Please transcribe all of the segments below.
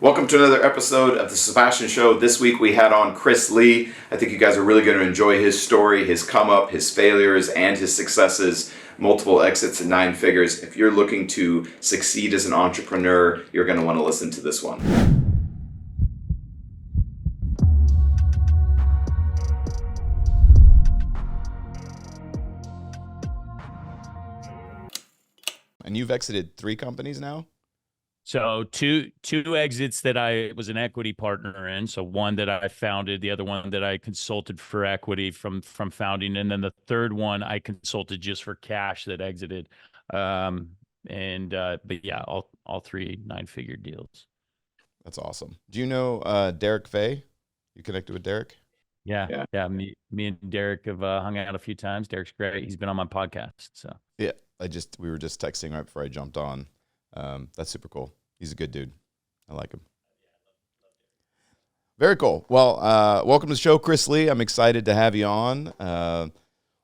Welcome to another episode of the Sabastian Show. This week we had on Chris Lee. I think you guys are really going to enjoy his story, his come up, his failures, and his successes. Multiple exits and 9 figures. If you're looking to succeed as an entrepreneur, you're going to want to listen to this one. And you've exited 3 companies now? So two exits that I was an equity partner in. So one that I founded, the other one that I consulted for equity from founding, and then the third one I consulted just for cash that exited. But yeah, all 3 9-figure deals. That's awesome. Do you know Derek Fay? You connected with Derek? Yeah. Me and Derek have hung out a few times. Derek's great. He's been on my podcast. So Yeah, we were just texting right before I jumped on. That's super cool. He's a good dude. I like him. Very cool. Well, welcome to the show, Chris Lee. I'm excited to have you on.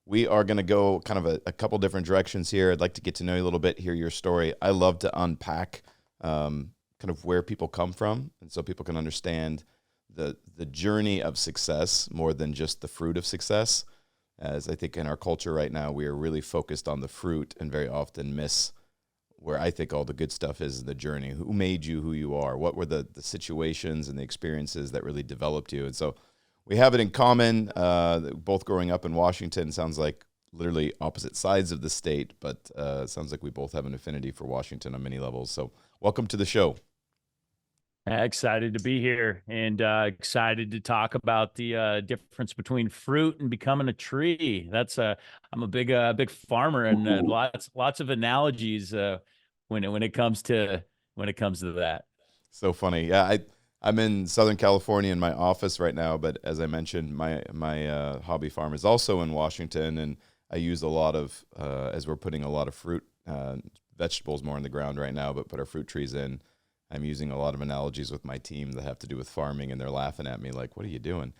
We are going to go kind of a couple different directions here. I'd like to get to know you a little bit, hear your story. I love to unpack kind of where people come from, and so people can understand the journey of success more than just the fruit of success. As I think in our culture right now, we are really focused on the fruit and very often miss where I think all the good stuff is the journey. Who made you who you are? What were the situations and the experiences that really developed you? And so we have it in common, both growing up in Washington. Sounds like literally opposite sides of the state, but it sounds like we both have an affinity for Washington on many levels. So welcome to the show. excited to be here and excited to talk about the difference between fruit and becoming a tree. I'm a big farmer, and lots of analogies when it comes to that. So funny. Yeah, I'm in Southern California in my office right now, but as I mentioned, my hobby farm is also in Washington, and I use a lot of as we're putting a lot of fruit, vegetables more in the ground right now, but put our fruit trees in. I'm using a lot of analogies with my team that have to do with farming, and they're laughing at me like, "What are you doing?"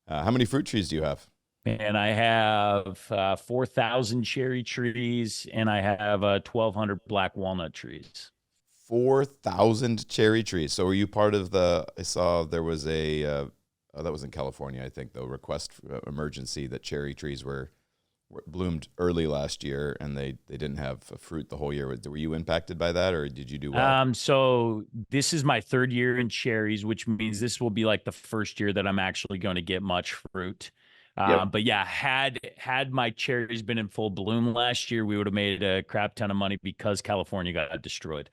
How many fruit trees do you have? And I have 4,000 cherry trees, and I have 1,200 black walnut trees. 4,000 cherry trees. So were you part of the? I saw there was that was in California, I think, the request for emergency that cherry trees were bloomed early last year, and they didn't have fruit the whole year. Were you impacted by that, or did you do well? So this is my 3rd year in cherries, which means this will be like the first year that I'm actually going to get much fruit. Yep. But yeah, had my cherries been in full bloom last year, we would have made a crap ton of money because California got destroyed.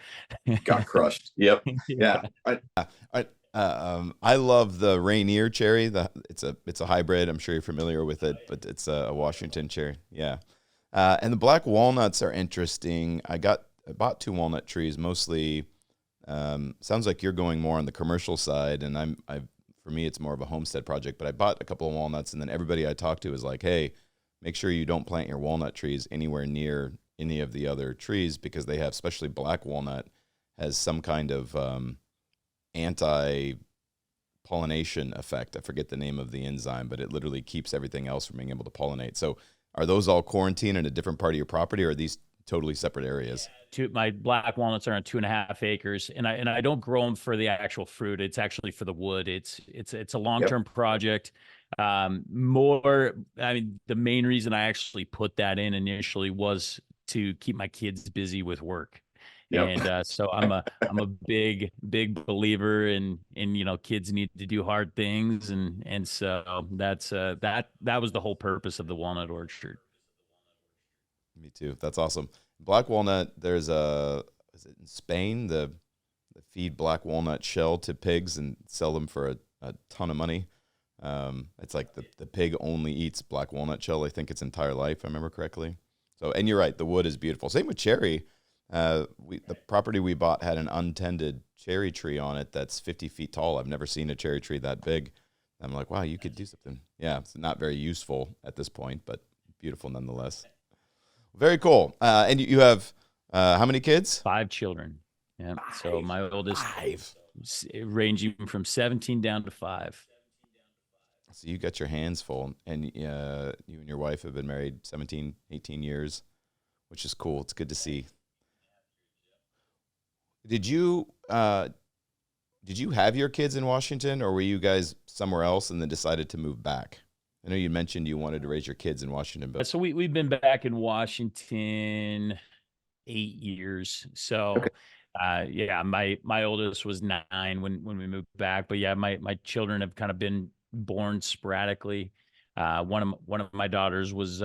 Got crushed. Yep. Yeah. Yeah. I love the Rainier cherry. It's a hybrid. I'm sure you're familiar with it, but it's a Washington cherry. Yeah, and the black walnuts are interesting. I bought 2 walnut trees. Mostly, sounds like you're going more on the commercial side, and for me it's more of a homestead project. But I bought a couple of walnuts, and then everybody I talked to is like, "Hey, make sure you don't plant your walnut trees anywhere near any of the other trees because they have, especially black walnut, has some kind of anti-pollination effect. I forget the name of the enzyme, but it literally keeps everything else from being able to pollinate. So are those all quarantined in a different part of your property, or are these totally separate areas? My black walnuts are on 2.5 acres, and I don't grow them for the actual fruit. It's actually for the wood. It's a Yep. long-term project. The main reason I actually put that in initially was to keep my kids busy with work. Yep. And so I'm a big believer in kids need to do hard things, and so that was the whole purpose of the walnut orchard. Me too. That's awesome. Black walnut, is it in Spain, the feed black walnut shell to pigs and sell them for a ton of money. It's like the pig only eats black walnut shell, I think, its entire life, if I remember correctly. So, and you're right, the wood is beautiful. Same with cherry. The property we bought had an untended cherry tree on it that's 50 feet tall. I've never seen a cherry tree that big. I'm like, wow, you could do something. Yeah, it's not very useful at this point, but beautiful nonetheless. Very cool. And you have how many kids? 5 children. Yeah. So my oldest, 5. ranging from 17 down to 5. So you got your hands full, and you and your wife have been married 17, 18 years, which is cool. It's good to see. Did you did you have your kids in Washington, or were you guys somewhere else and then decided to move back? I know you mentioned you wanted to raise your kids in Washington, but So we've been back in Washington 8 years. Okay. So, yeah, my oldest was 9 when we moved back. But yeah, my children have kind of been born sporadically. One of my daughters was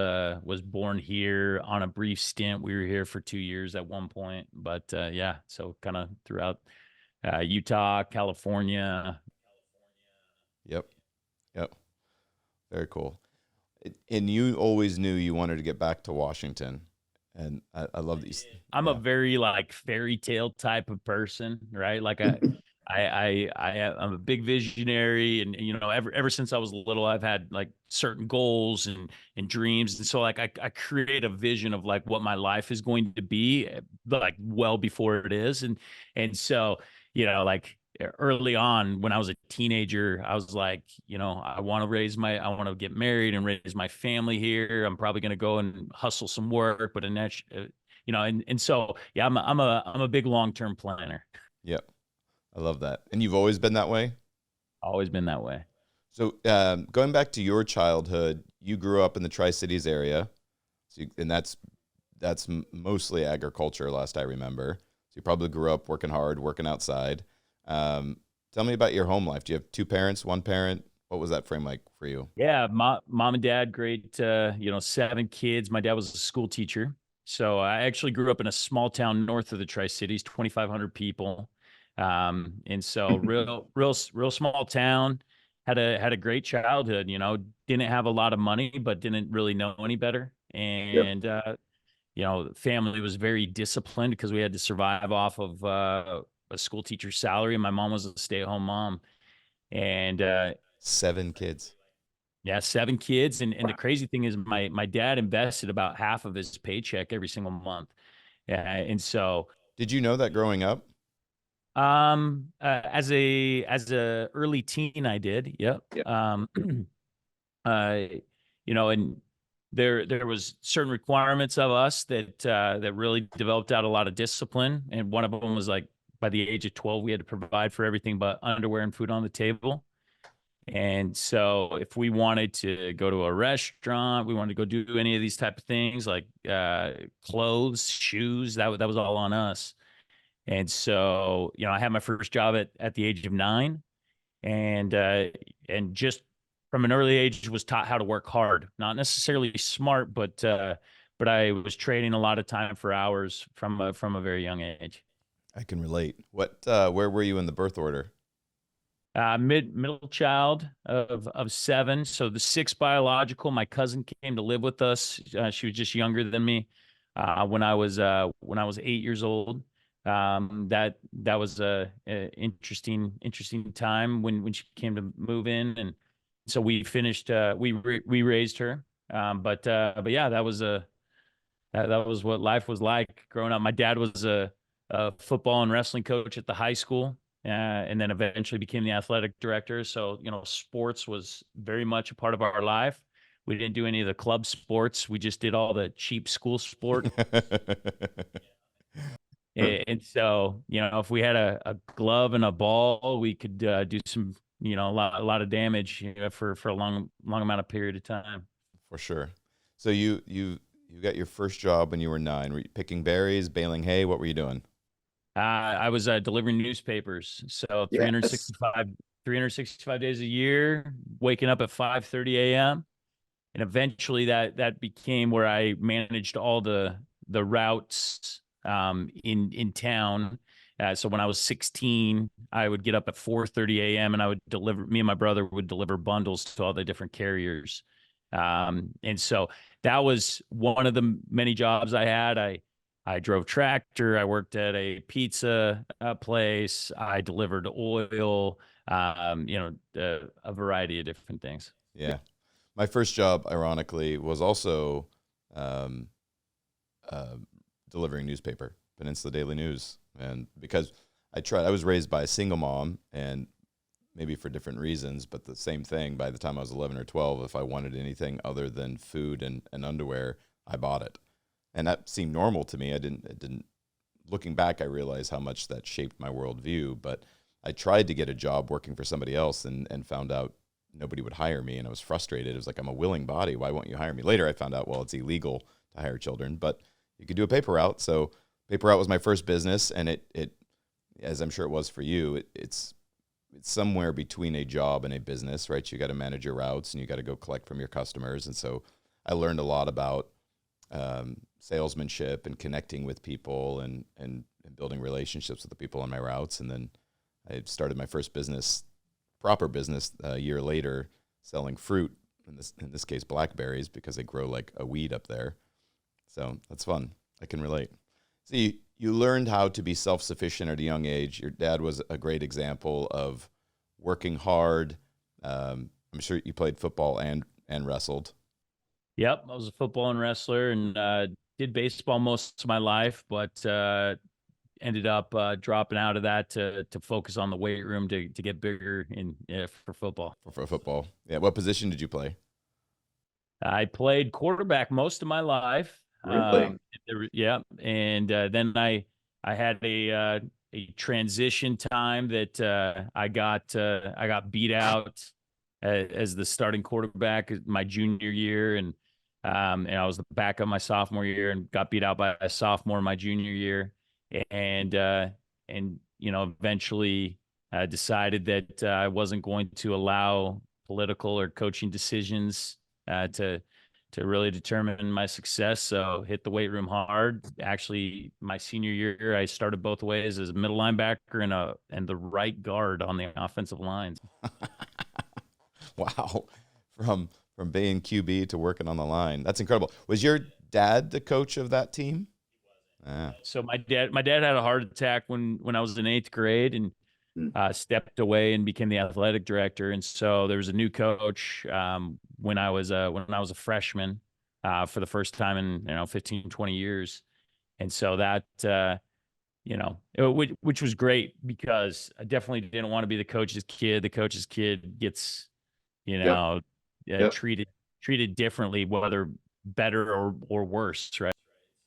born here on a brief stint. We were here for 2 years at one point, but yeah, so kind of throughout Utah, California. yep, yep, very cool. And you always knew you wanted to get back to Washington, and I love these. I'm a Yeah, very like fairy tale type of person, right? Like I'm a big visionary, and ever since I was little, I've had like certain goals and dreams, and so like I create a vision of like what my life is going to be, like well before it is, and so like early on when I was a teenager, I was like, I want to get married and raise my family here. I'm probably going to go and hustle some work, but in that, and so yeah, I'm a big long term planner. yep, I love that. And you've always been that way. Always been that way. So going back to your childhood, you grew up in the Tri-Cities area, and that's mostly agriculture, last I remember. So you probably grew up working hard, working outside. Tell me about your home life. Do you have two parents, one parent? What was that frame like for you? Yeah, mom and dad, great. 7 kids. My dad was a school teacher, so I actually grew up in a small town north of the Tri Cities, 2,500 people, and so real small town. Had a great childhood. Didn't have a lot of money, but didn't really know any better. Yep. And family was very disciplined because we had to survive off of a school teacher's salary, and my mom was a stay-at-home mom. And 7 kids. yeah, 7 kids, and the crazy thing is, my dad invested about half of his paycheck every single month. Yeah, and so Did you know that growing up? as a early teen, I did. Yep. Yep. Uh, and there was certain requirements of us that really developed out a lot of discipline, and one of them was like by the age of 12, we had to provide for everything but underwear and food on the table. And so if we wanted to go to a restaurant, we wanted to go do any of these type of things like clothes, shoes, that was all on us. And so, I had my first job at the age of 9, and just from an early age was taught how to work hard, not necessarily smart, but I was trading a lot of time for hours from a very young age. I can relate. Where were you in the birth order? Middle child of 7. So the 6 biological. My cousin came to live with us. She was just younger than me. When I was 8 years old. That was a interesting time when she came to move in, and so we finished. We raised her. But yeah, that was what life was like growing up. My dad was a football and wrestling coach at the high school, and then eventually became the athletic director. So, sports was very much a part of our life. We didn't do any of the club sports. We just did all the cheap school sport. And so, if we had a glove and a ball, we could do some, a lot of damage, for a long amount of period of time. For sure. So you got your first job when you were 9. Were you picking berries, baling hay? What were you doing? I was delivering newspapers, so Yes. 365 days a year, waking up at 5:30 a.m. And eventually that became where I managed all the routes in town. So when I was 16, I would get up at 4:30 a.m. and me and my brother would deliver bundles to all the different carriers. And so that was one of the many jobs I had. I drove tractor. I worked at a pizza place. I delivered oil, a variety of different things. Yeah. My first job, ironically, was also um, uh, delivering newspaper, Peninsula Daily News. And because I was raised by a single mom, and maybe for different reasons, but the same thing. By the time I was 11 or 12, if I wanted anything other than food and underwear, I bought it. And that seemed normal to me. It didn't, looking back, I realized how much that shaped my worldview. But I tried to get a job working for somebody else and found out nobody would hire me, and I was frustrated. It was like, I'm a willing body. Why won't you hire me? Later, I found out, well, it's illegal to hire children, but you could do a paper route. So paper route was my first business, and it as I'm sure it was for you, it's somewhere between a job and a business, right? You got to manage your routes and you got to go collect from your customers. And so I learned a lot about salesmanship and connecting with people and building relationships with the people on my routes. And then I started my first business, proper business, a year later, selling fruit, in this case, blackberries, because they grow like a weed up there. So that's fun. I can relate. See, you learned how to be self-sufficient at a young age. Your dad was a great example of working hard. I'm sure you played football and wrestled. Yep, I was a football and wrestler, and did baseball most of my life, but ended up dropping out of that to focus on the weight room to get bigger for football. For football. Yeah. What position did you play? I played quarterback most of my life. Really? Yeah, and then I had a transition time that I got beat out as the starting quarterback my junior year, and I was the backup my sophomore year, and got beat out by a sophomore my junior year, and eventually decided that I wasn't going to allow political or coaching decisions to really determine my success. So hit the weight room hard. Actually, my senior year, I started both ways as a middle linebacker and the right guard on the offensive lines. Wow. From being QB to working on the line. That's incredible. Was your dad the coach of that team? So my dad had a heart attack when I was in 8th grade, and stepped away and became the athletic director. And so there was a new coach when I was a freshman for the first time in 15, 20 years. And so that which was great, because I definitely didn't want to be the coach's kid. The coach's kid gets treated differently, whether better or worse, right?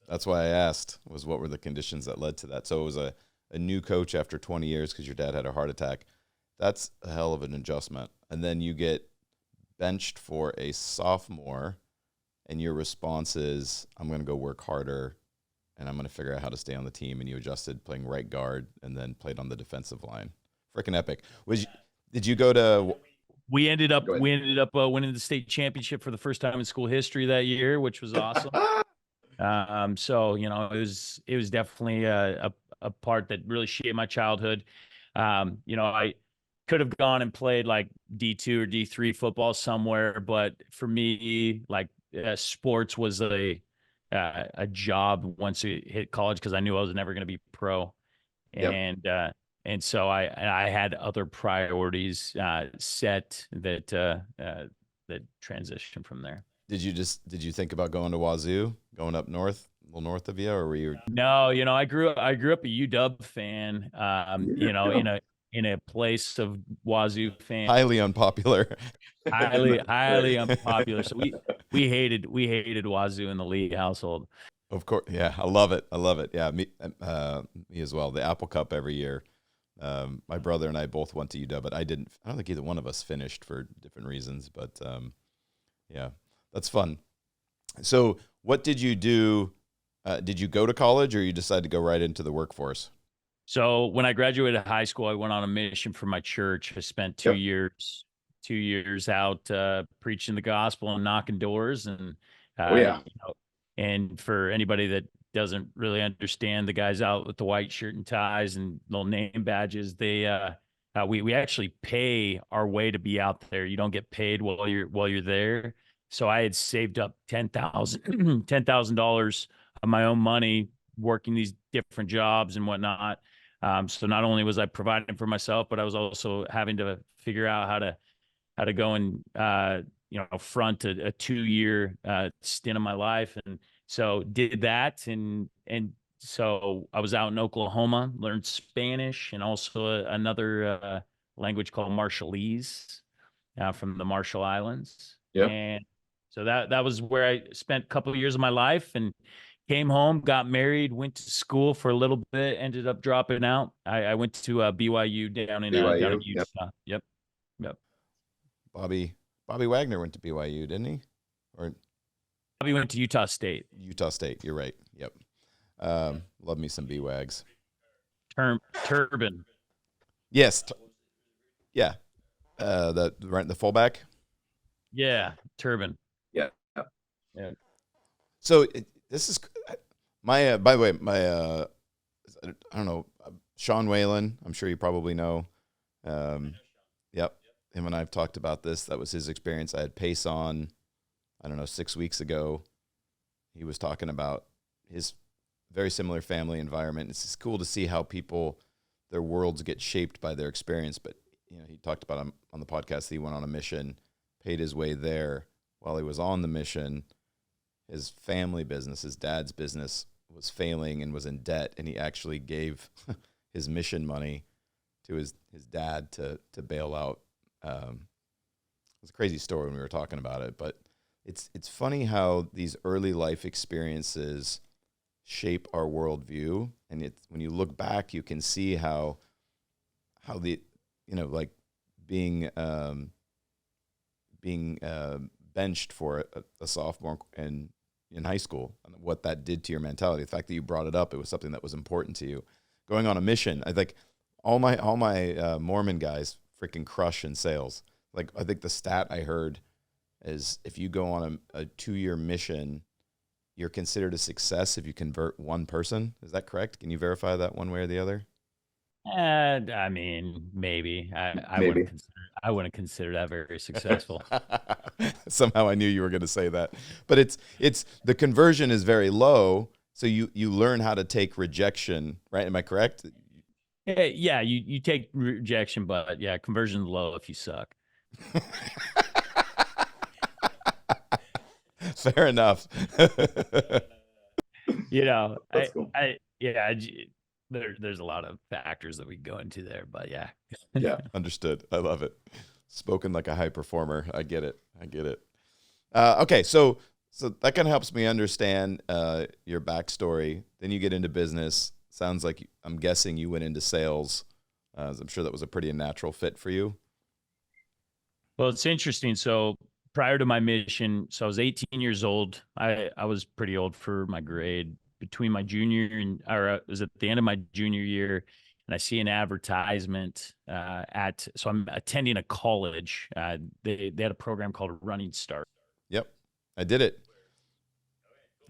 That's why I asked, was what were the conditions that led to that? So it was a new coach after 20 years because your dad had a heart attack. That's a hell of an adjustment. And then you get benched for a sophomore, and your response is, I'm going to go work harder, and I'm going to figure out how to stay on the team. And you adjusted, playing right guard, and then played on the defensive line. Freaking epic. Did you go to... We ended up winning the state championship for the first time in school history that year, which was awesome. So it was definitely a part that really shaped my childhood. I could have gone and played like D2 or D3 football somewhere, but for me, like sports was a job once you hit college, because I knew I was never going to be pro. Yep. And so I had other priorities set that transitioned from there. Did you think about going to Wazoo, going up north, a little north of you, or were you? No, I grew up a UW fan. In a place of Wazoo fans. Highly unpopular. highly unpopular. So we hated Wazoo in the Lee household. Of course, yeah, I love it. Yeah, me as well. The Apple Cup every year. My brother and I both went to UW, but I don't think either one of us finished for different reasons. But yeah, that's fun. So, what did you do? Did you go to college, or you decided to go right into the workforce? So when I graduated high school, I went on a mission for my church. I spent 2 years out preaching the gospel and knocking doors. And and for anybody that doesn't really understand, the guys out with the white shirt and ties and little name badges, we actually pay our way to be out there. You don't get paid while you're there. So I had saved up $10,000 of my own money, working these different jobs and whatnot. So not only was I providing for myself, but I was also having to figure out how to go and front a 2-year stint of my life. And so did that, and so I was out in Oklahoma, learned Spanish and also another language called Marshallese from the Marshall Islands. And so that was where I spent a couple of years of my life, and came home, got married, went to school for a little bit, ended up dropping out. I went to BYU down in BYU. Yep. Utah. Yep. Yep. Bobby Wagner went to BYU, didn't he? Or Bobby went to Utah State. Utah State. You're right. Yep. Love me some B-Wags. Turban. Yes. Yeah. The fullback. Yeah. Turban. Yeah. Yeah. So this is my, by the way, I don't know, Sean Whalen, I'm sure you probably know. Yep. Him and I have talked about this. That was his experience. I had Pace on, I don't know, 6 weeks ago. He was talking about his very similar family environment. It's just cool to see how people, their worlds get shaped by their experience. But, you know, he talked about on the podcast that he went on a mission, paid his way there. While he was on the mission, his family business, his dad's business, was failing and was in debt, and he actually gave his mission money to his dad to bail out. It's a crazy story when we were talking about it, but it's funny how these early life experiences shape our worldview, and when you look back, you can see how the, you know, like being benched for a sophomore in high school, and what that did to your mentality. The fact that you brought it up, it was something that was important to you. Going on a mission, I think all my Mormon guys freaking crush in sales. Like, I think the stat I heard is if you go on a 2-year mission, you're considered a success if you convert one person. Is that correct? Can you verify that one way or the other? I mean, maybe. Maybe. I wouldn't consider that very successful. Somehow I knew you were going to say that. But it's the conversion is very low, so you learn how to take rejection, right? Am I correct? Yeah, you take rejection, but yeah, conversion's low if you suck. Fair enough. You know, That's cool. there's a lot of factors that we go into there, but yeah. Yeah. Understood. I love it. Spoken like a high performer. I get it. Okay, so that kind of helps me understand your backstory. Then you get into business. Sounds like, I'm guessing you went into sales. I'm sure that was a pretty natural fit for you. Well, it's interesting. So prior to my mission, so I was 18 years old. I was pretty old for my grade. Between my junior or it was at the end of my junior year, and I see an advertisement so I'm attending a college. They had a program called Running Start. Yep, I did it.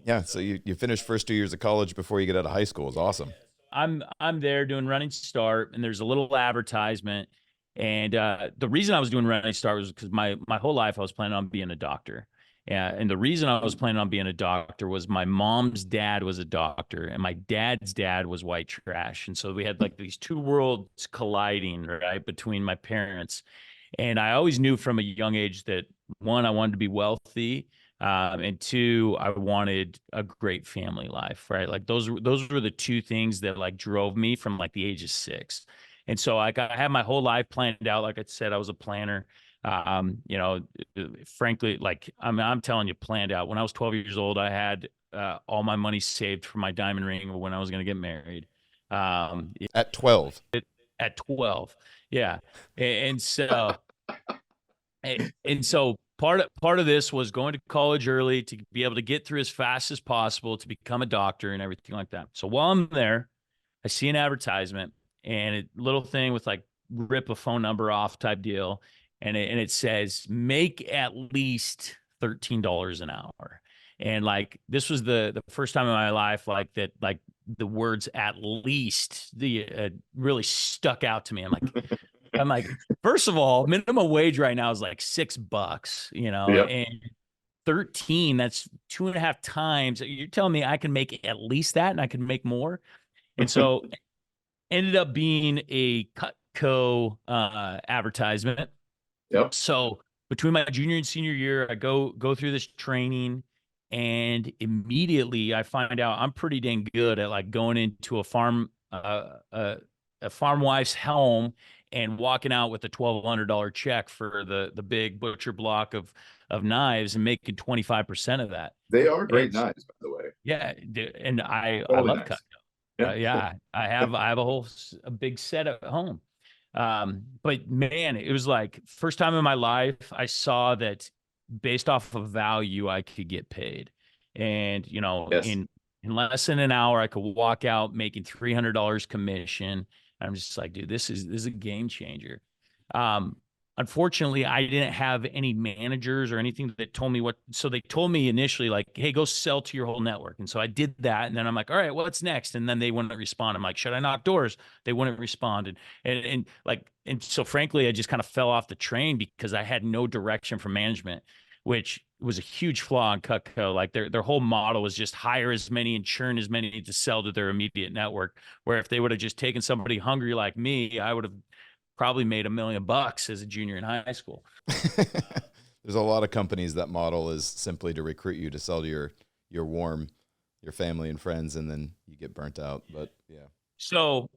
Yeah, so you finished first 2 years of college before you get out of high school. It's awesome. I'm there doing Running Start, and there's a little advertisement. And the reason I was doing Running Start was because my whole life I was planning on being a doctor. And the reason I was planning on being a doctor was my mom's dad was a doctor, and my dad's dad was white trash. And so we had like these two worlds colliding, right, between my parents. And I always knew from a young age that, one, I wanted to be wealthy. And two, I wanted a great family life, right? Like those were the two things that like drove me from like the age of 6. And so I had my whole life planned out. Like I said, I was a planner. You know, frankly, like I'm telling you, planned out. When I was 12 years old, I had all my money saved for my diamond ring when I was going to get married. At 12. At 12, yeah. And so part of this was going to college early to be able to get through as fast as possible to become a doctor and everything like that. So while I'm there, I see an advertisement and a little thing with like rip a phone number off type deal. And it says, make at least $13 an hour. And like, this was the first time in my life, like that, like the words at least really stuck out to me. I'm like, first of all, minimum wage right now is like $6, you know, Yep. and 13, that's 2.5 times. You're telling me I can make at least that and I can make more. And so ended up being a Cutco advertisement. Yep. So between my junior and senior year, I go through this training, and immediately I find out I'm pretty dang good at like going into a farm wife's home and walking out with a $1,200 check for the big butcher block of knives and making 25% of that. They are great It's knives, by the way. yeah, and I Quality love knives. Cutco. Yeah. Yeah, I have a big set at home. But man, it was like first time in my life I saw that based off of value I could get paid. And Yes. in less than an hour I could walk out making $300 commission. I'm just like, dude, this is a game changer. Um, Unfortunately, I didn't have any managers or anything that told me what. So they told me initially, like, hey, go sell to your whole network. And so I did that. And then I'm like, all right, what's next? And then they wouldn't respond. I'm like, should I knock doors? They wouldn't respond. And so frankly, I just kind of fell off the train because I had no direction from management, which was a huge flaw in Cutco. Like their whole model was just hire as many and churn as many to sell to their immediate network. Where if they would have just taken somebody hungry like me, I would have probably made $1 million as a junior in high school. There's a lot of companies that model is simply to recruit you to sell to your family and friends, and then you get burnt out. But yeah. So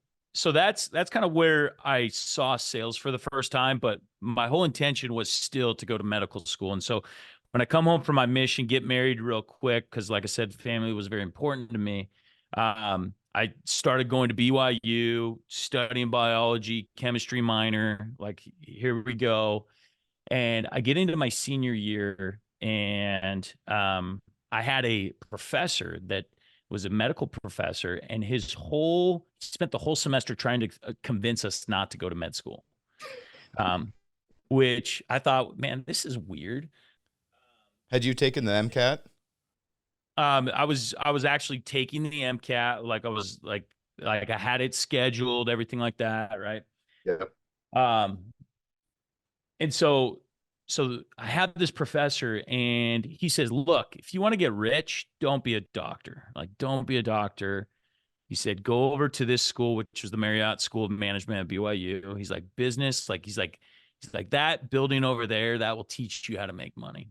that's kind of where I saw sales for the first time, but my whole intention was still to go to medical school. And so when I come home from my mission, get married real quick, because like I said, family was very important to me. I started going to BYU, studying biology, chemistry minor, like here we go. And I get into my senior year and I had a professor that was a medical professor, and he spent the whole semester trying to convince us not to go to med school. Which I thought, man, this is weird. Had you taken the MCAT? I was actually taking the MCAT, like I was like I had it scheduled, everything like that, right? Yeah. And so I have this professor, and he says, look, if you want to get rich, don't be a doctor. Like, don't be a doctor. He said, go over to this school, which was the Marriott School of Management at BYU. He's like, business, he's like that building over there, that will teach you how to make money.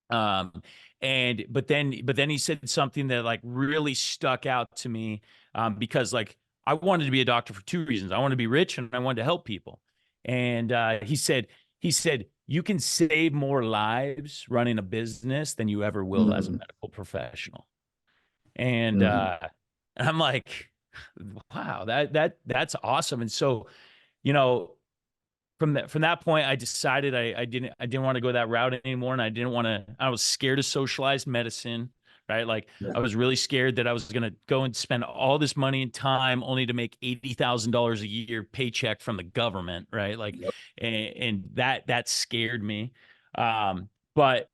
But then he said something that like really stuck out to me, because like I wanted to be a doctor for two reasons. I wanted to be rich and I wanted to help people. And he said, you can save more lives running a business than you ever will as a medical professional. And I'm like, wow, that's awesome. And so, you know, from that point, I decided I didn't want to go that route anymore. And I was scared of socialized medicine, right? Like I was really scared that I was going to go and spend all this money and time only to make $80,000 a year paycheck from the government. Right. Like, and that scared me. But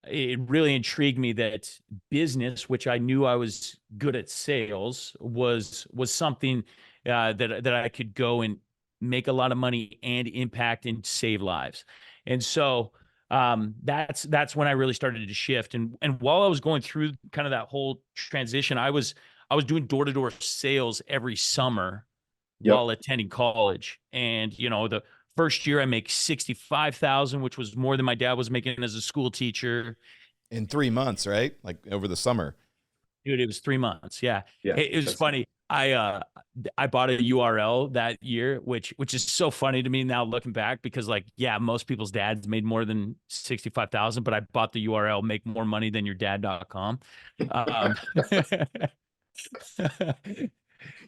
it really intrigued me that business, which I knew I was good at sales, was something that I could go and make a lot of money and impact and save lives. And so that's when I really started to shift. And while I was going through kind of that whole transition, I was doing door-to-door sales every summer while attending college. And the first year I make 65,000, which was more than my dad was making as a school teacher. In 3 months, right? Like over the summer. Dude, it was 3 months. Yeah. Yeah. It was funny. I bought a URL that year, which is so funny to me now looking back, because like, yeah, most people's dads made more than 65,000, but I bought the URL, make more money than your dad.com.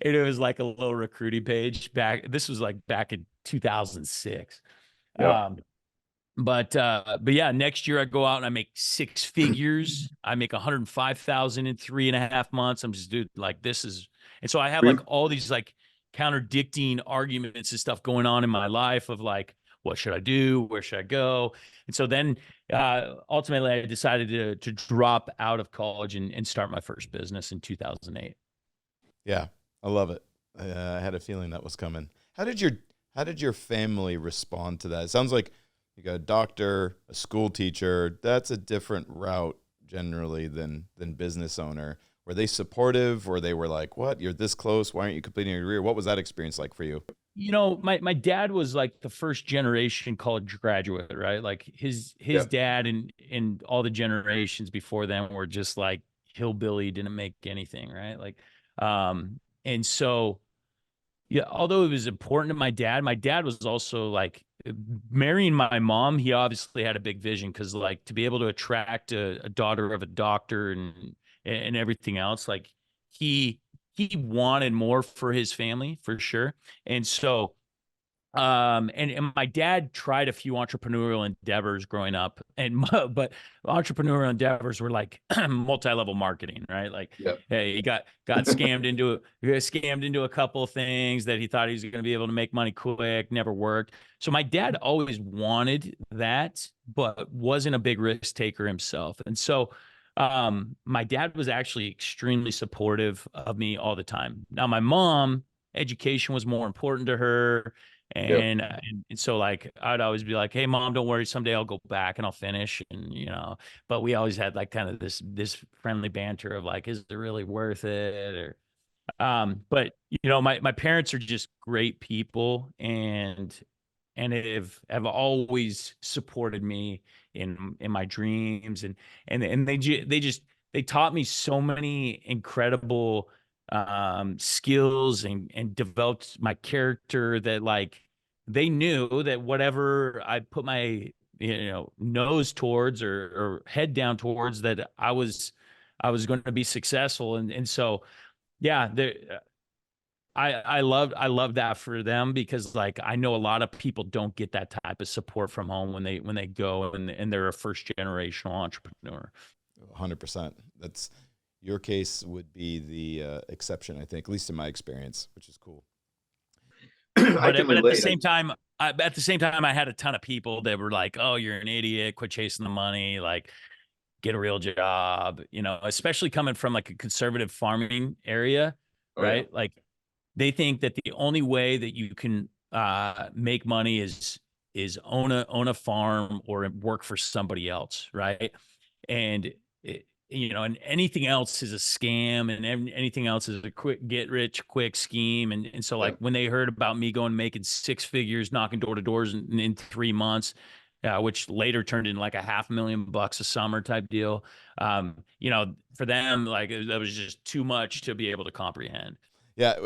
It was like a little recruiting page this was like back in 2006. But yeah, next year I go out and I make six figures. I make 105,000 in 3.5 months. I'm just, dude, like this is, and so I have like all these like contradicting arguments and stuff going on in my life of like, what should I do? Where should I go? And so then ultimately I decided to drop out of college and start my first business in 2008. Yeah, I love it. I had a feeling that was coming. How did your family respond to that? It sounds like you got a doctor, a school teacher. That's a different route generally than business owner. Were they supportive, or they were like, what, you're this close, why aren't you completing your career? What was that experience like for you? My dad was like the first generation college graduate, right? Like his dad and all the generations before them were just like hillbilly, didn't make anything, right? Like, and so Yeah, although it was important to my dad was also like marrying my mom. He obviously had a big vision because like to be able to attract a daughter of a doctor and everything else, like he he wanted more for his family for sure. And so and my dad tried a few entrepreneurial endeavors growing up, and but entrepreneurial endeavors were like multi-level marketing, right? Like, Yep. hey, he got scammed into a couple of things that he thought he was going to be able to make money quick, never worked. So my dad always wanted that, but wasn't a big risk taker himself, and so my dad was actually extremely supportive of me all the time. Now my mom, education was more important to her, Yep. and so like I'd always be like, "Hey, mom, don't worry. Someday I'll go back and I'll finish." And but we always had like kind of this friendly banter of like, "Is it really worth it?" Or but my parents are just great people, and have always supported me in my dreams, and they taught me so many incredible skills and developed my character that like they knew that whatever I put my nose towards or head down towards, that I was going to be successful. And so yeah, I love that for them, because like I know a lot of people don't get that type of support from home when they go and they're a first generational entrepreneur. 100%. That's your case would be the exception, I think, at least in my experience, which is cool. I can But at the relate. same time, I had a ton of people that were like, "Oh, you're an idiot. Quit chasing the money. Like, get a real job." Especially coming from like a conservative farming area, Oh yeah. right? Like, they think that the only way that you can make money is own a farm or work for somebody else, right? And and anything else is a scam, and anything else is a quick get rich quick scheme. And so like Yep. when they heard about me going making six figures, knocking door to doors in 3 months, which later turned into like $500,000 a summer type deal, for them, like that was just too much to be able to comprehend. Yeah,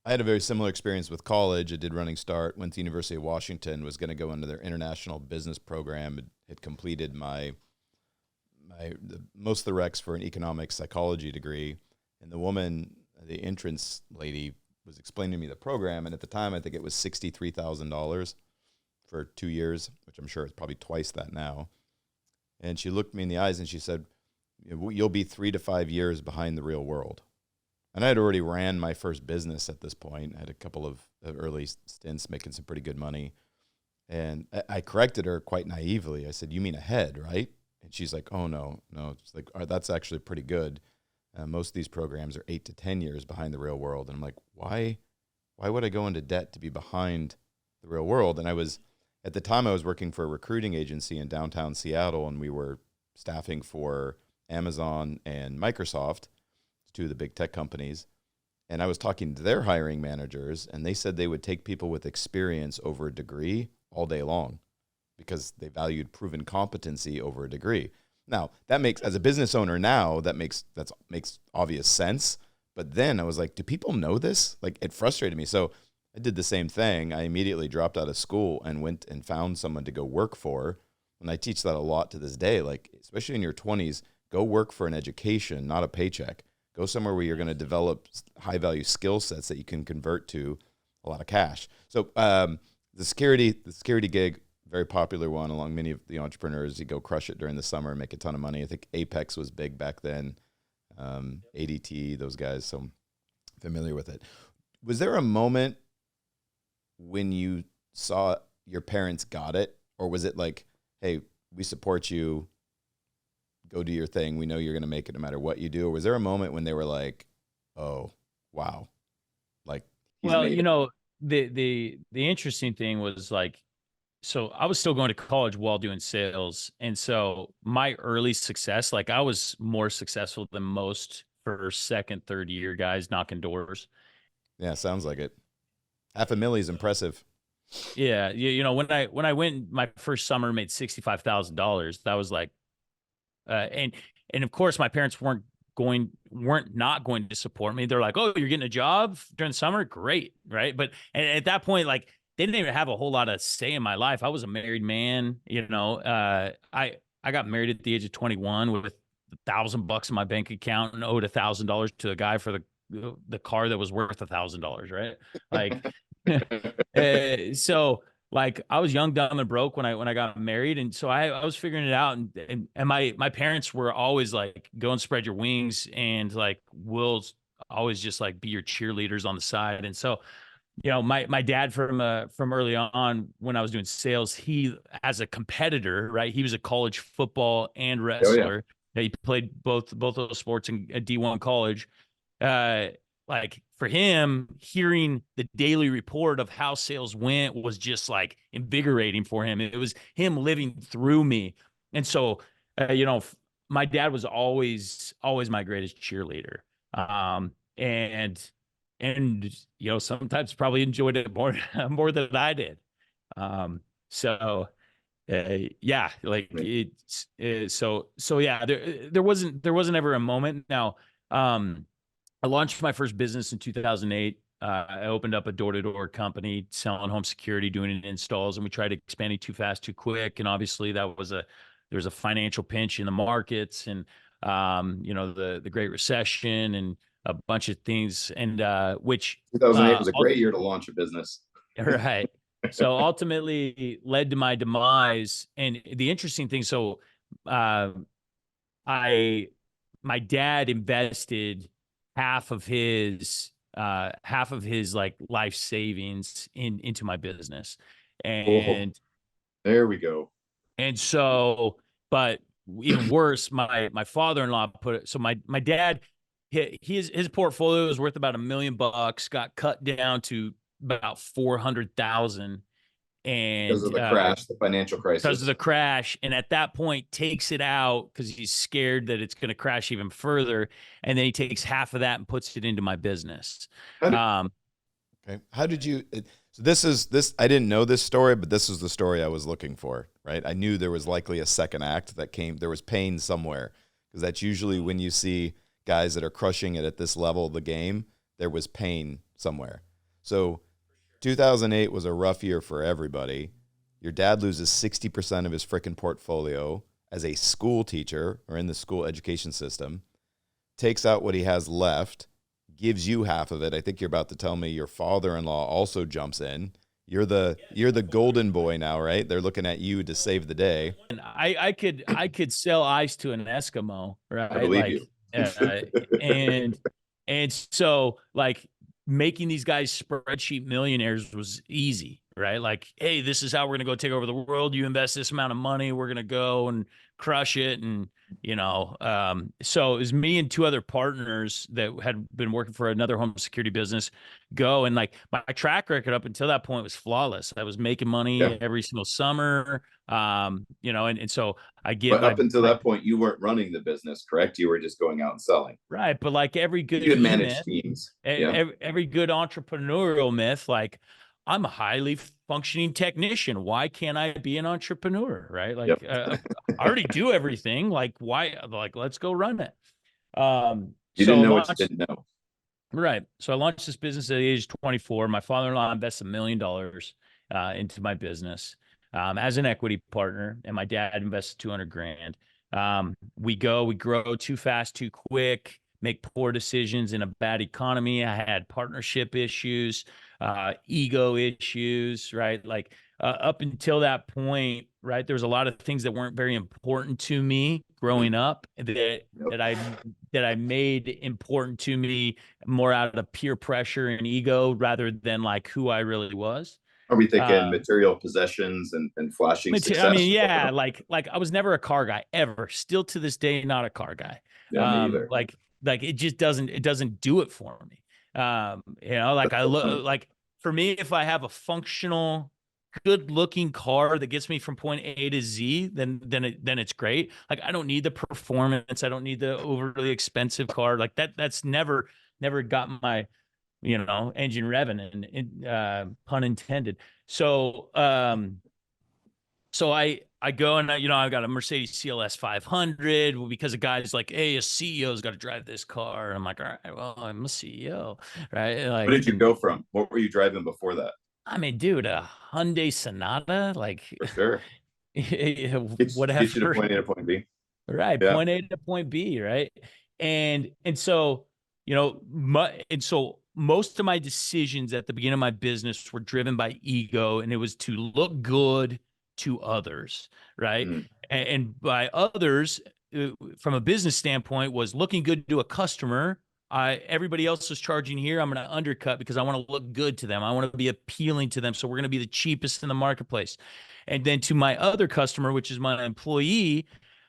I had a very similar experience with college. I did Running Start, went to University of Washington, was going to go into their international business program, had completed most of the recs for an economic psychology degree. And the woman, the entrance lady, was explaining to me the program. And at the time, I think it was $63,000 for 2 years, which I'm sure is probably twice that now. And she looked me in the eyes and she said, "You'll be 3 to 5 years behind the real world." And I had already ran my first business at this point. I had a couple of early stints making some pretty good money. And I corrected her quite naively. I said, "You mean ahead, right?" And she's like, "Oh, no. It's like, that's actually pretty good. Most of these programs are 8 to 10 years behind the real world." And I'm like, why would I go into debt to be behind the real world? And at the time I was working for a recruiting agency in downtown Seattle, and we were staffing for Amazon and Microsoft, two of the big tech companies. And I was talking to their hiring managers, and they said they would take people with experience over a degree all day long because they valued proven competency over a degree. Now, that makes, as a business owner now, that makes obvious sense. But then I was like, do people know this? Like, it frustrated me. So I did the same thing. I immediately dropped out of school and went and found someone to go work for. And I teach that a lot to this day. Like, especially in your 20s, go work for an education, not a paycheck. Go somewhere where you're going to develop high value skill sets that you can convert to a lot of cash. So the security gig, very popular one among many of the entrepreneurs. You go crush it during the summer and make a ton of money. I think Apex was big back then. ADT, those guys. So I'm familiar with it. Was there a moment when you saw your parents got it, or was it like, "Hey, we support you, go do your thing. We know you're going to make it no matter what you do"? Or was there a moment when they were like, "Oh, wow, like He's Well, made it. the interesting thing was like, so I was still going to college while doing sales. And so my early success, like I was more successful than most first, second, third year guys knocking doors. Yeah, sounds like it. $500,000 is impressive." Yeah. When I went my first summer, made $65,000. That was like, and of course my parents weren't weren't not going to support me. They're like, "Oh, you're getting a job during the summer? Great." Right. But and at that point, like, they didn't even have a whole lot of say in my life. I was a married man, I got married at the age of 21 with $1,000 in my bank account and owed $1,000 to a guy for the car that was worth $1,000, right? Like, so like I was young, dumb, and broke when I got married, and so I was figuring it out, and my parents were always like, go and spread your wings, and like we'll always just like be your cheerleaders on the side, and so my dad from early on when I was doing sales, he as a competitor, right? He was a college football and Oh yeah. wrestler. He played both of those sports in a D1 college. Uh, like for him, hearing the daily report of how sales went was just like invigorating for him. It was him living through me. And so, my dad was always my greatest cheerleader. And sometimes probably enjoyed it more more than I did. So yeah, like it's so yeah, there wasn't ever a moment. Now, I launched my first business in 2008. I opened up a door-to-door company selling home security, doing installs, and we tried expanding too fast, too quick. And obviously there was a financial pinch in the markets, and the Great Recession and a bunch of things, and which 2008 was a great year to launch a business. right. So ultimately led to my demise. And the interesting thing, so my dad invested half of his like life savings into my business. And there we go. And so, but even worse, my father-in-law put it. So my dad, his portfolio was worth about $1 million, got cut down to about 400,000, and because of the crash, the financial crisis. Because of the crash, and at that point takes it out because he's scared that it's going to crash even further, and then he takes half of that and puts it into my business. Okay. How did you? So this. I didn't know this story, but this was the story I was looking for. Right. I knew there was likely a second act that came. There was pain somewhere, because that's usually when you see guys that are crushing it at this level of the game. There was pain somewhere. So 2008 was a rough year for everybody. Your dad loses 60% of his frickin' portfolio as a school teacher or in the school education system, takes out what he has left, gives you half of it. I think you're about to tell me your father-in-law also jumps in. You're the golden boy now, right? They're looking at you to save the day. And I could sell ice to an Eskimo, right? I believe you. And so like making these guys spreadsheet millionaires was easy, right? Like, hey, this is how we're gonna go take over the world. You invest this amount of money, we're gonna go and crush it. And so it was me and two other partners that had been working for another home security business go, and like my track record up until that point was flawless. I was making money every single summer. And so I give. But up until that point, you weren't running the business, correct? You were just going out and selling. Right. But like every good you had managed teams. Every good entrepreneurial myth, like I'm a highly functioning technician. Why can't I be an entrepreneur? Right. Like I already do everything. Like why? Like, let's go run it. You didn't know what you didn't know. Right. So I launched this business at the age of 24. My father-in-law invested $1 million into my business as an equity partner, and my dad invested 200 grand. We grow too fast, too quick, make poor decisions in a bad economy. I had partnership issues, ego issues, right? Like up until that point, right, there was a lot of things that weren't very important to me growing up that I made important to me more out of peer pressure and ego rather than like who I really was. Are we thinking material possessions and flashing success? I mean, yeah, like I was never a car guy ever. Still to this day, not a car guy. Yeah, me either. Like it just doesn't do it for me. Like I look like for me, if I have a functional, good-looking car that gets me from point A to Z, then it's great. Like I don't need the performance. I don't need the overly expensive car. Like that's never got my engine revving, and pun intended. So I I go and I've got a Mercedes CLS 500 because a guy's like, hey, a CEO's got to drive this car. And I'm like, all right, well, I'm a CEO, right? What did you go from? What were you driving before that? I mean, dude, a Hyundai Sonata, like For sure. Get you to whatever. point A to point B. Right. Yeah. Point A to point B. Right. And so, so most of my decisions at the beginning of my business were driven by ego, and it was to look good to others. Right. Mm. And by others, from a business standpoint, was looking good to a customer. Everybody else is charging here. I'm going to undercut because I want to look good to them. I want to be appealing to them. So we're going to be the cheapest in the marketplace. And then to my other customer, which is my employee,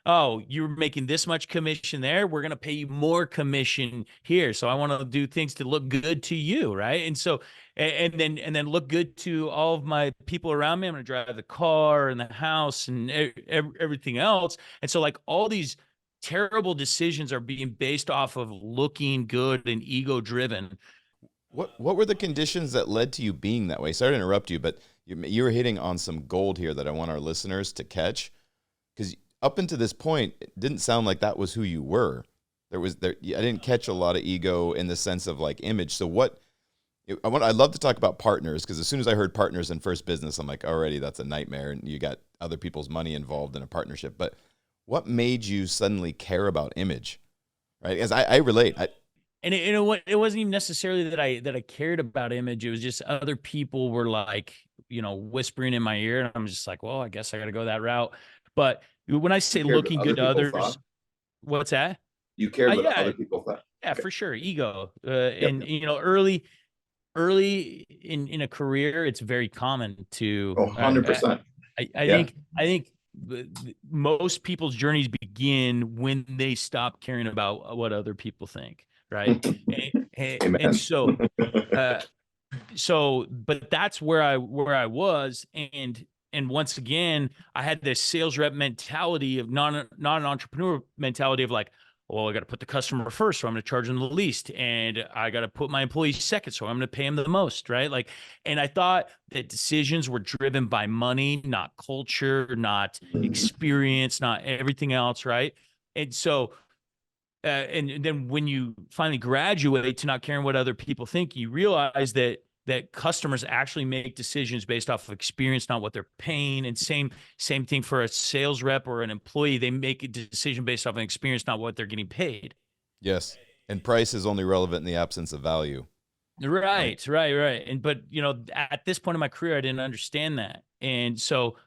oh, you're making this much commission there. We're going to pay you more commission here. So I want to do things to look good to you. Right. And so, and then look good to all of my people around me. I'm going to drive the car and the house and everything else. And so like all these terrible decisions are being based off of looking good and ego driven. What were the conditions that led to you being that way? Sorry to interrupt you, but you were hitting on some gold here that I want our listeners to catch, because up until this point, it didn't sound like that was who you were. I didn't catch a lot of ego in the sense of like image. So I'd love to talk about partners, because as soon as I heard partners in first business, I'm like, already that's a nightmare, and you got other people's money involved in a partnership. But what made you suddenly care about image, right? As I relate. And it wasn't even necessarily that I cared about image. It was just other people were like, whispering in my ear, and I'm just like, well, I guess I got to go that route. But when I say looking good to others, what's that? You cared what other people thought. Yeah, okay. For sure, ego. Yep. And early in a career, it's very common to 100%. I think most people's journeys begin when they stop caring about what other people think, right? and so but that's where I was, and once again I had this sales rep mentality of not an entrepreneur mentality of like, well, I got to put the customer first, so I'm going to charge them the least, and I got to put my employees second, so I'm going to pay them the most, right? Like, and I thought that decisions were driven by money, not culture, not experience, not everything else, right? And so, and then when you finally graduate to not caring what other people think, you realize that customers actually make decisions based off of experience, not what they're paying. And same thing for a sales rep or an employee. They make a decision based off of experience, not what they're getting paid. Yes. And price is only relevant in the absence of value. Right. And, but at this point in my career, I didn't understand that. And so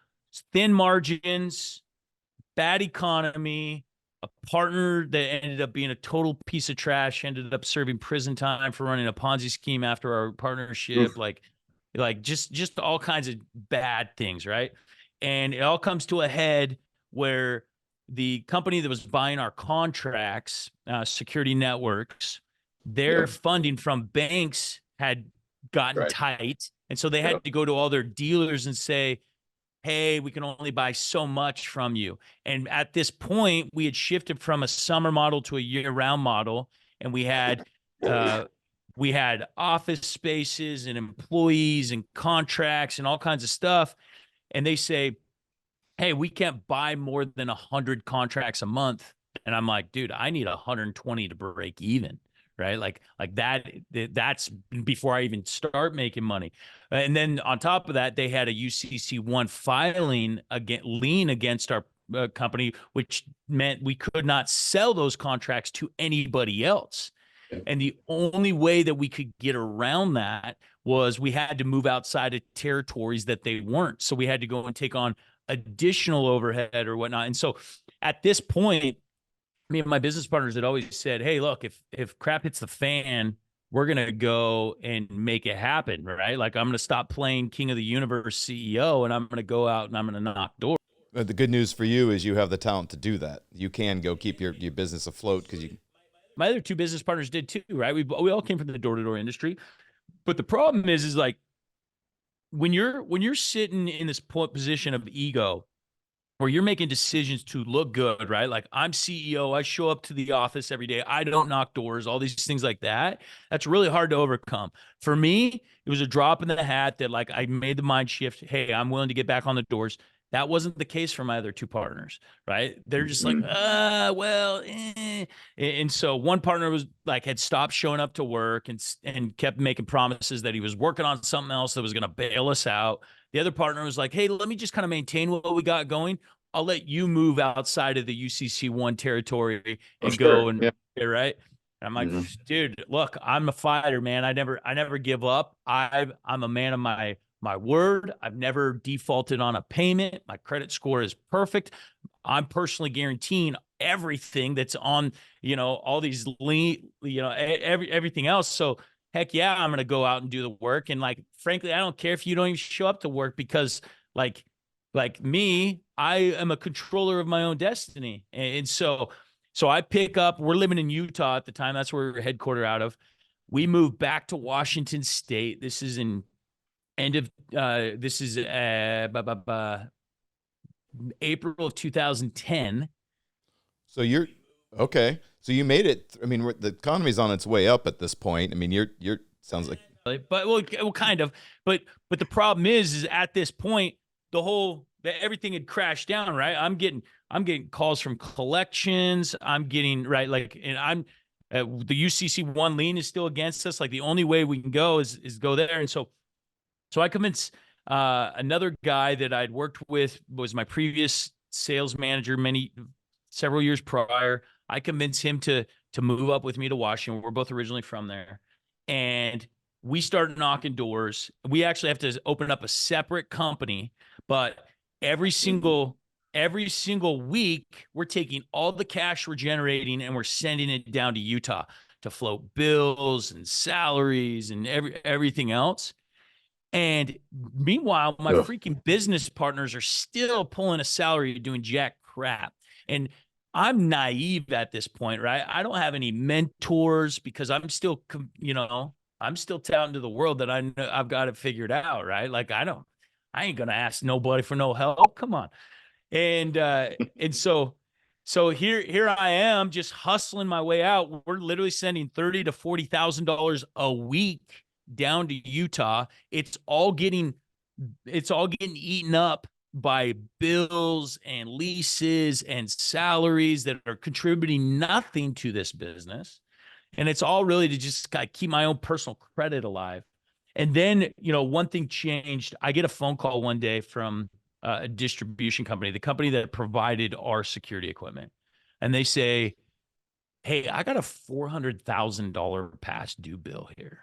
thin margins, bad economy, a partner that ended up being a total piece of trash, ended up serving prison time for running a Ponzi scheme after our partnership, like just all kinds of bad things, right? And it all comes to a head where the company that was buying our contracts, Security Networks, their funding from banks had gotten tight. And so they had to go to all their dealers and say, hey, we can only buy so much from you. And at this point, we had shifted from a summer model to a year-round model, and we had office spaces and employees and contracts and all kinds of stuff. And they say, hey, we can't buy more than 100 contracts a month. And I'm like, dude, I need 120 to break even. Right. Like that's before I even start making money. And then on top of that, they had a UCC1 filing lien against our company, which meant we could not sell those contracts to anybody else. And the only way that we could get around that was we had to move outside of territories that they weren't. So we had to go and take on additional overhead or whatnot. And so at this point, me and my business partners had always said, hey, look, if crap hits the fan, we're going to go and make it happen, right? Like, I'm going to stop playing King of the Universe CEO, and I'm going to go out and I'm going to knock doors. The good news for you is you have the talent to do that. You can go keep your business afloat because you. My other two business partners did too, right? We all came from the door-to-door industry. But the problem is like, when you're sitting in this position of ego, where you're making decisions to look good, right? Like, I'm CEO, I show up to the office every day, I don't knock doors, all these things like that. That's really hard to overcome. For me, it was a drop in the hat that like I made the mind shift. Hey, I'm willing to get back on the doors. That wasn't the case for my other two partners, right? They're just like, well, eh. And so one partner was like, had stopped showing up to work and kept making promises that he was working on something else that was going to bail us out. The other partner was like, hey, let me just kind of maintain what we got going. I'll let you move outside of the UCC1 territory Oh, and sure. go and, Yeah. right? And I'm like, Hmm. dude, look, I'm a fighter, man. I never give up. I'm a man of my word. I've never defaulted on a payment. My credit score is perfect. I'm personally guaranteeing everything that's on, all these everything else. So heck yeah, I'm going to go out and do the work. And like, frankly, I don't care if you don't even show up to work because like me, I am a controller of my own destiny. And so I pick up, we're living in Utah at the time. That's where we're headquartered out of. We moved back to Washington State. This is in this is April of 2010. So you're okay. So you made it. I mean, the economy's on its way up at this point. I mean, you're sounds like. But well, kind of. But the problem is at this point, everything had crashed down. Right. I'm getting calls from collections. I'm getting right. Like, and I'm the UCC1 lien is still against us. Like the only way we can go is go there. And so I convinced another guy that I'd worked with, was my previous sales manager several years prior. I convinced him to move up with me to Washington. We're both originally from there. And we started knocking doors. We actually have to open up a separate company, but every single week we're taking all the cash we're generating and we're sending it down to Utah to float bills and salaries and everything else. And meanwhile, my freaking business partners are still pulling a salary doing jack crap. And I'm naive at this point, right? I don't have any mentors because I'm still, I'm still touting to the world that I know I've got it figured out, right? Like I ain't going to ask nobody for no help. Come on. And so here I am just hustling my way out. We're literally sending $30,000 to $40,000 a week down to Utah. It's all getting eaten up by bills and leases and salaries that are contributing nothing to this business. And it's all really to just keep my own personal credit alive. And then, one thing changed. I get a phone call one day from a distribution company, the company that provided our security equipment. And they say, hey, I got a $400,000 past due bill here.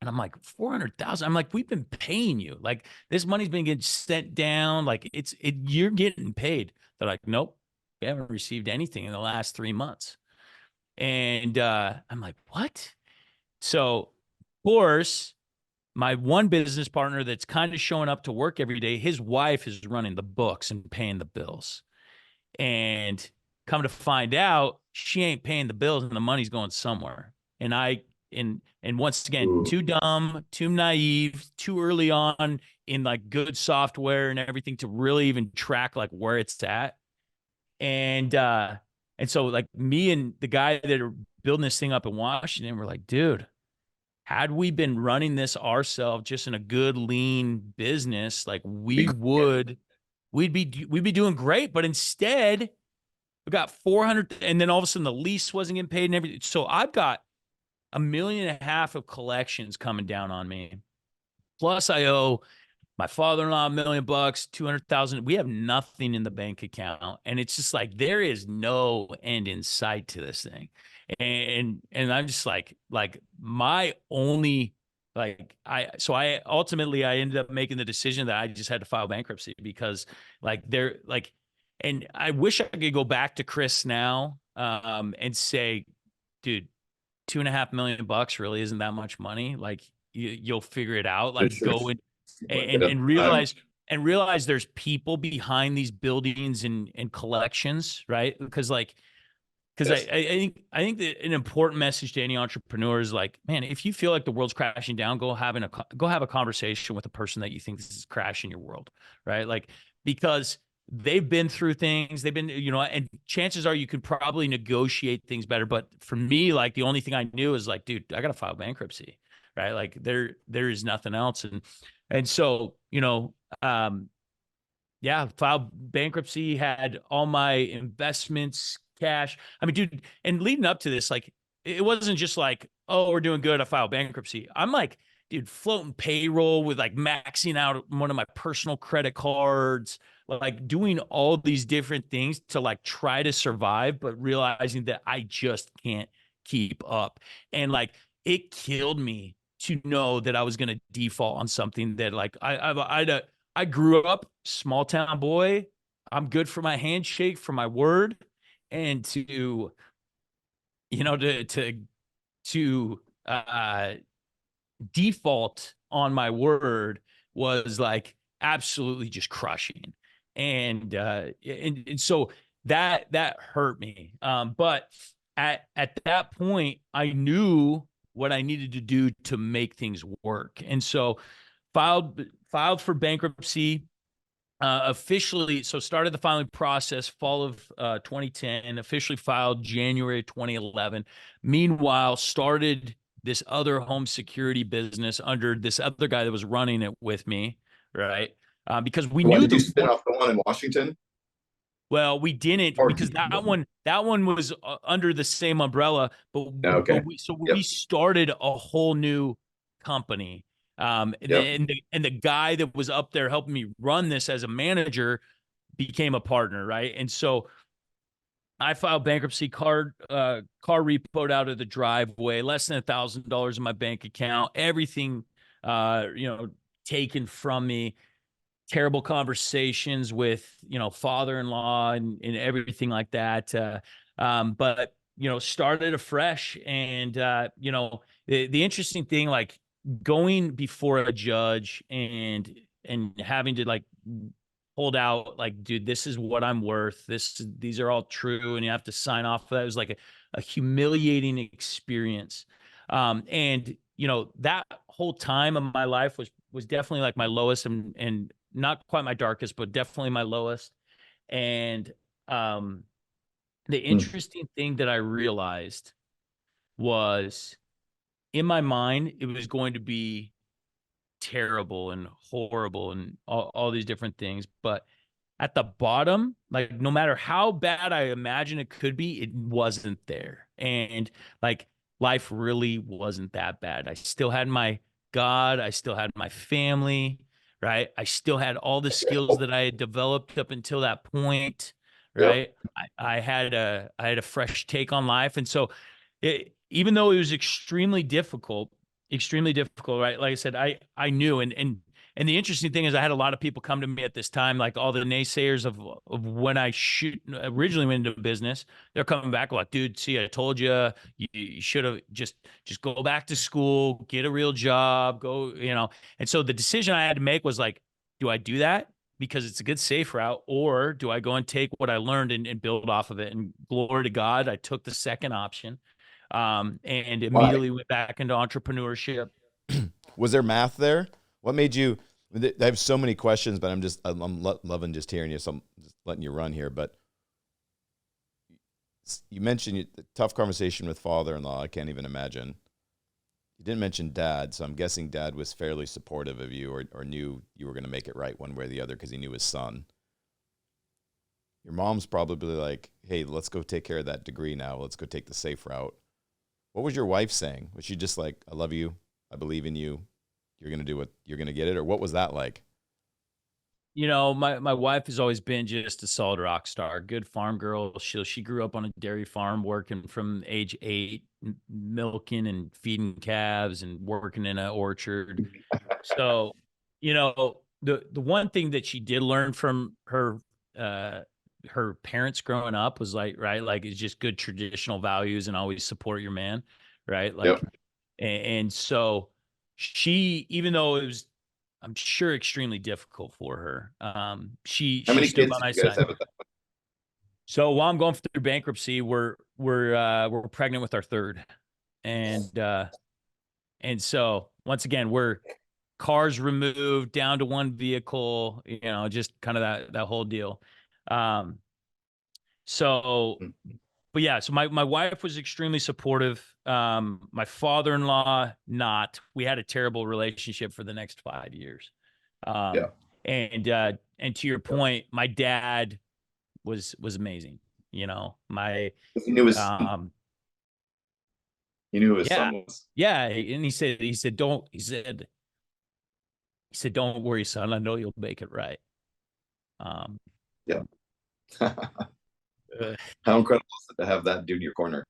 And I'm like, 400,000. I'm like, we've been paying you. Like this money's been getting sent down. Like you're getting paid. They're like, nope, we haven't received anything in the last 3 months. And I'm like, what? So, of course, my one business partner that's kind of showing up to work every day, his wife is running the books and paying the bills. And come to find out, she ain't paying the bills and the money's going somewhere. And once again, too dumb, too naive, too early on in like good software and everything to really even track like where it's at. And so like me and the guy that are building this thing up in Washington, we're like, dude, had we been running this ourselves just in a good lean business, like we'd be doing great. But instead, we got 400, and then all of a sudden the lease wasn't getting paid and everything. So I've got $1.5 million of collections coming down on me. Plus I owe my father-in-law $1 million, 200,000. We have nothing in the bank account. And it's just like, there is no end in sight to this thing. And I'm just like my only, I ultimately I ended up making the decision that I just had to file bankruptcy because and I wish I could go back to Chris now, and say, dude, $2.5 million really isn't that much money. Like you'll figure it out, like go in and realize there's people behind these buildings and collections, right? Because I think that an important message to any entrepreneur is like, man, if you feel like the world's crashing down, go have a conversation with a person that you think this is crashing your world, right? Like, because they've been through things, they've been, and chances are you could probably negotiate things better. But for me, like the only thing I knew is like, dude, I got to file bankruptcy, right? Like there is nothing else. And so, Yeah, filed bankruptcy, had all my investments, cash. I mean, dude, and leading up to this, like, it wasn't just like, oh, we're doing good, I filed bankruptcy. I'm like, dude, floating payroll with like maxing out one of my personal credit cards, like doing all these different things to like try to survive, but realizing that I just can't keep up. And like, it killed me to know that I was going to default on something that like I grew up small town boy. I'm good for my handshake, for my word, and to to default on my word was like absolutely just crushing, and so that hurt me. But at that point, I knew what I needed to do to make things work, and so filed for bankruptcy. Officially, so started the filing process fall of 2010 and officially filed January 2011. Meanwhile, started this other home security business under this other guy that was running it with me, right? Because we When knew did you spin off the one in Washington? well, we didn't Or because that one was under the same umbrella, but okay. we Yep. started a whole new company. Yep. And the guy that was up there helping me run this as a manager became a partner, right? And so I filed bankruptcy, car repoed out of the driveway, less than $1,000 in my bank account, everything taken from me, terrible conversations with father-in-law and everything like that, but started afresh. And the interesting thing, like going before a judge and having to like hold out like, dude, this is what I'm worth, these are all true, and you have to sign off for that. It was like a humiliating experience. And that whole time of my life was definitely like my lowest, and not quite my darkest, but definitely my lowest. And the Mm. interesting thing that I realized was, in my mind, it was going to be terrible and horrible and all these different things. But at the bottom, like no matter how bad I imagine it could be, it wasn't there. And like life really wasn't that bad. I still had my God, I still had my family, right? I still had all the skills that I had developed up until that point, Yep. right? I had a fresh take on life. And so even though it was extremely difficult, right? Like I said, I knew, and the interesting thing is I had a lot of people come to me at this time, like all the naysayers of when I originally went into business. They're coming back like, dude, see, I told you, you should have just go back to school, get a real job, go. And so the decision I had to make was like, do I do that because it's a good safe route, or do I go and take what I learned and build off of it? And glory to God, I took the second option, and Why? immediately went back into entrepreneurship. Was there math there? What made you? I have so many questions, but I'm loving just hearing you. So I'm just letting you run here. But you mentioned the tough conversation with father-in-law. I can't even imagine. You didn't mention dad, so I'm guessing dad was fairly supportive of you, or knew you were going to make it right one way or the other because he knew his son. Your mom's probably like, hey, let's go take care of that degree now. Let's go take the safe route. What was your wife saying? Was she just like, I love you, I believe in you, you're going to do what, you're going to get it? Or what was that like? My wife has always been just a solid rock star, good farm girl. She grew up on a dairy farm, working from age 8, milking and feeding calves and working in an orchard. So, the one thing that she did learn from her parents growing up was like, right, like it's just good traditional values and always support your man, right? Like, Yep. and so she, even though it was, I'm sure, extremely difficult for her, How she many stood kids by did my you guys side. have at that? So while I'm going through bankruptcy, we're pregnant with our third, and so once again, we're cars removed down to one vehicle, just kind of that whole deal. Um, so, Mm. but yeah, so my wife was extremely supportive. My father-in-law, not. We had a terrible relationship for the next 5 years. Yeah. Um, And to your point, my dad was amazing. You know, my He knew his um he knew who his yeah, son was. yeah. And he said, don't worry, son. I know you'll make it right. Um, Yeah. uh, How incredible is it to have that dude in your corner?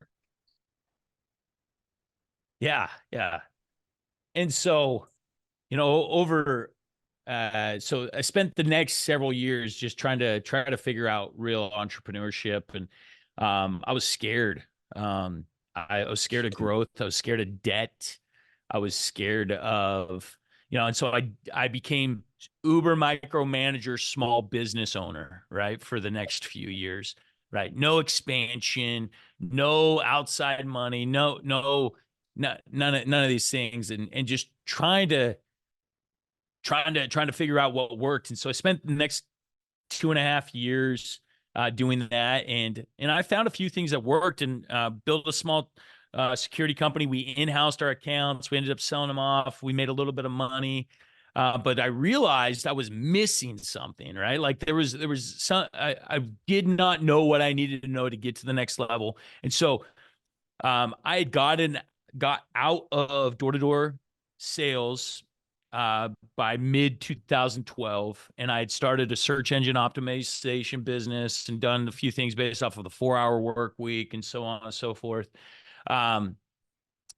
yeah, yeah. And so, over so I spent the next several years just try to figure out real entrepreneurship. And I was scared. I was scared of growth. I was scared of debt. I was scared of, and so I became uber micromanager, small business owner, right, for the next few years, right? No expansion, no outside money, none of these things, and just trying to figure out what worked. And so I spent the next 2.5 years doing that, and I found a few things that worked, and built a small security company. We in-housed our accounts. We ended up selling them off. We made a little bit of money. But I realized I was missing something, right? Like there was some, I did not know what I needed to know to get to the next level. And so I had got out of door-to-door sales by mid 2012, and I had started a search engine optimization business and done a few things based off of the 4-hour work week and so on and so forth. Um,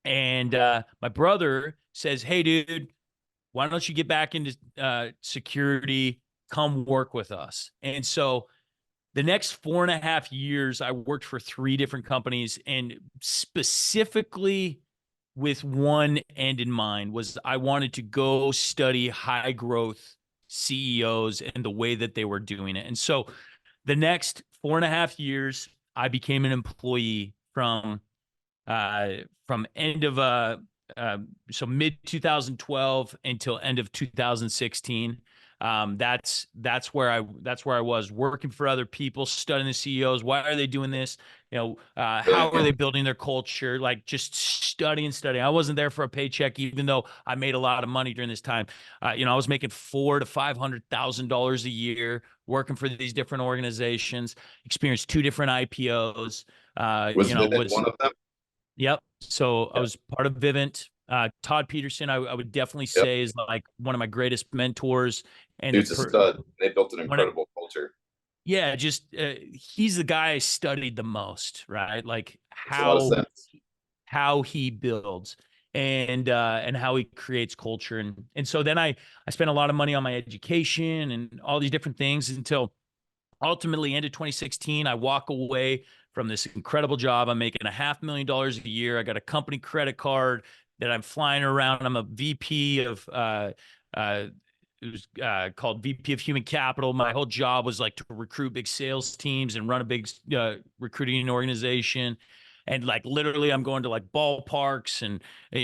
and my brother says, "Hey, dude, why don't you get back into security? Come work with us." And so the next 4.5 years, I worked for 3 different companies, and specifically with one end in mind was I wanted to go study high growth CEOs and the way that they were doing it. And so the next 4.5 years, I became an employee from end of so mid 2012 until end of 2016. That's where I was working for other people, studying the CEOs. Why are they doing this? How are they building their culture? Like just studying. I wasn't there for a paycheck, even though I made a lot of money during this time. I was making $400,000 to $500,000 a year working for these different organizations. Experienced 2 different IPOs. Was Vivint one of them? Yep. So I Yeah. was part of Vivint. Todd Peterson, I would definitely Yep. say is like one of my greatest mentors. And Dude's a stud. They built an incredible culture. yeah, just he's the guy I studied the most, right? Like Makes a lot of sense. how he builds and how he creates culture. And so then I spent a lot of money on my education and all these different things until ultimately end of 2016, I walk away from this incredible job. I'm making $500,000 a year. I got a company credit card that I'm flying around. I'm a VP of it was called VP of Human Capital. My whole job was like to recruit big sales teams and run a big recruiting organization. And like literally, I'm going to like ballparks and